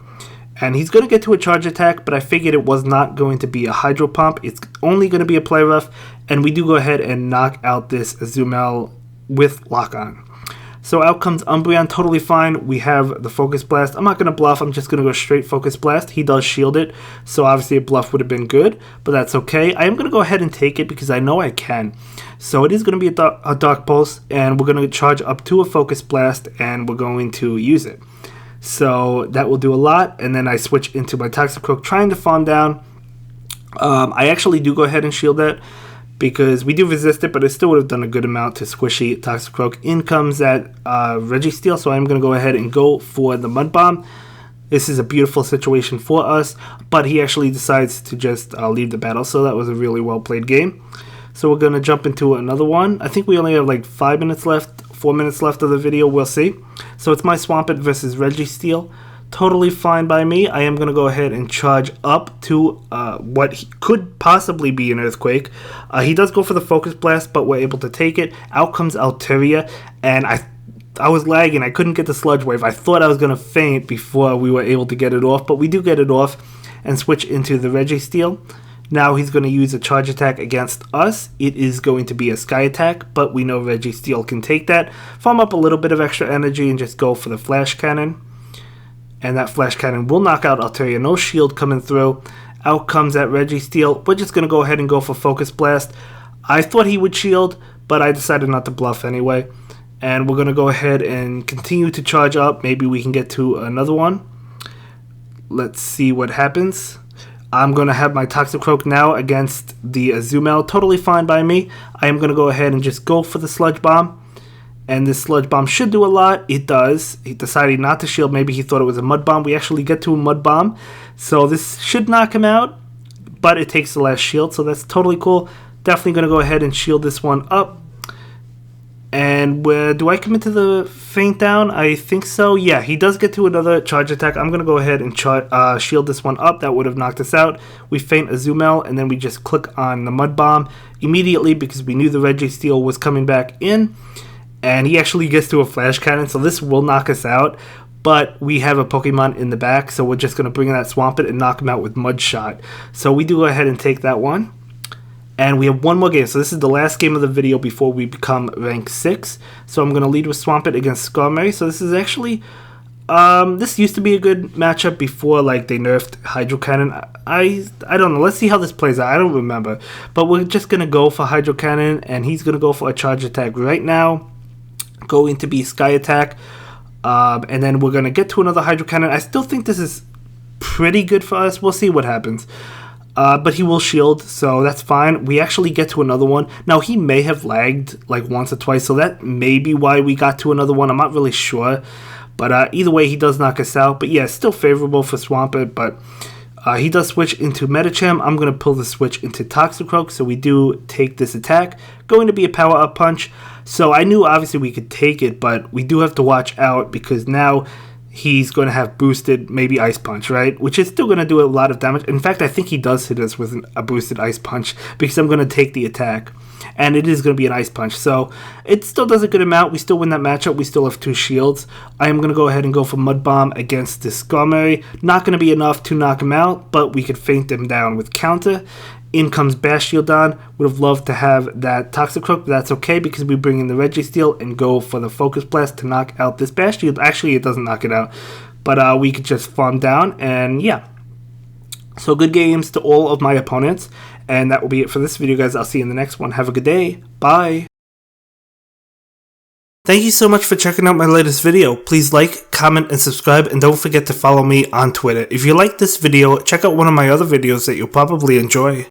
And he's going to get to a charge attack, but I figured it was not going to be a Hydro Pump. It's only going to be a Play Rough, and we do go ahead and knock out this Azumel with Lock On. So out comes Umbreon, totally fine. We have the Focus Blast. I'm not going to bluff. I'm just going to go straight Focus Blast. He does shield it, so obviously a bluff would have been good, but that's okay. I am going to go ahead and take it because I know I can. So it is going to be a Dark Pulse, and we're going to charge up to a Focus Blast, and we're going to use it. So that will do a lot, and then I switch into my Toxicroak, trying to farm down. I actually do go ahead and shield that, because we do resist it, but it still would have done a good amount to squishy Toxicroak. In comes that Registeel, so I'm going to go ahead and go for the Mud Bomb. This is a beautiful situation for us, but he actually decides to just leave the battle, so that was a really well played game. So we're going to jump into another one. I think we only have like 5 minutes left, 4 minutes left of the video, we'll see. So it's my Swampert versus Registeel. Totally fine by me. I am going to go ahead and charge up to what could possibly be an Earthquake. He does go for the Focus Blast, but we're able to take it. Out comes Altaria, and I was lagging. I couldn't get the sludge wave. I thought I was going to faint before we were able to get it off, but we do get it off and switch into the Registeel. Now he's going to use a charge attack against us. It is going to be a sky attack, but we know Registeel can take that. Farm up a little bit of extra energy and just go for the flash cannon. And that flash cannon will knock out Altaria. No shield coming through. Out comes that Registeel. We're just going to go ahead and go for Focus Blast. I thought he would shield, but I decided not to bluff anyway. And we're going to go ahead and continue to charge up. Maybe we can get to another one. Let's see what happens. I'm going to have my Toxicroak now against the Azumel. Totally fine by me. I am going to go ahead and just go for the Sludge Bomb. And this Sludge Bomb should do a lot. It does. He decided not to shield. Maybe he thought it was a Mud Bomb. We actually get to a Mud Bomb. So this should knock him out. But it takes the last shield. So that's totally cool. Definitely going to go ahead and shield this one up. And do I commit to the feint down? I think so. Yeah, he does get to another charge attack. I'm going to go ahead and shield this one up. That would have knocked us out. We feint Azumel, and then we just click on the Mud Bomb immediately because we knew the Registeel was coming back in. And he actually gets to a Flash Cannon, so this will knock us out. But we have a Pokemon in the back, so we're just going to bring in that Swampert and knock him out with Mud Shot. So we do go ahead and take that one. And we have one more game. So this is the last game of the video before we become rank 6. So I'm going to lead with Swampert against Skarmory. So this is actually... this used to be a good matchup before like they nerfed Hydro Cannon. I don't know. Let's see how this plays out. I don't remember. But we're just going to go for Hydro Cannon. And he's going to go for a charge attack right now. Going to be Sky Attack. And then we're going to get to another Hydro Cannon. I still think this is pretty good for us. We'll see what happens. But he will shield, so that's fine. We actually get to another one. Now, he may have lagged like once or twice, so that may be why we got to another one. I'm not really sure. But either way, he does knock us out. But yeah, still favorable for Swampert, but he does switch into Medicham. I'm going to pull the switch into Toxicroak, so we do take this attack. Going to be a power-up punch. So I knew obviously we could take it, but we do have to watch out because now... he's going to have boosted, maybe Ice Punch, right? Which is still going to do a lot of damage. In fact, I think he does hit us with a boosted Ice Punch because I'm going to take the attack. And it is going to be an Ice Punch. So it still does a good amount. We still win that matchup. We still have 2 shields. I am going to go ahead and go for Mud Bomb against this Skarmory. Not going to be enough to knock him out, but we could feint him down with Counter. In comes Bastiodon. Would have loved to have that Toxicroak, but that's okay because we bring in the Registeel and go for the Focus Blast to knock out this Bastiodon. Actually, it doesn't knock it out, but we could just farm down, and yeah. So good games to all of my opponents, and that will be it for this video, guys. I'll see you in the next one. Have a good day. Bye. Thank you so much for checking out my latest video. Please like, comment, and subscribe, and don't forget to follow me on Twitter. If you like this video, check out one of my other videos that you'll probably enjoy.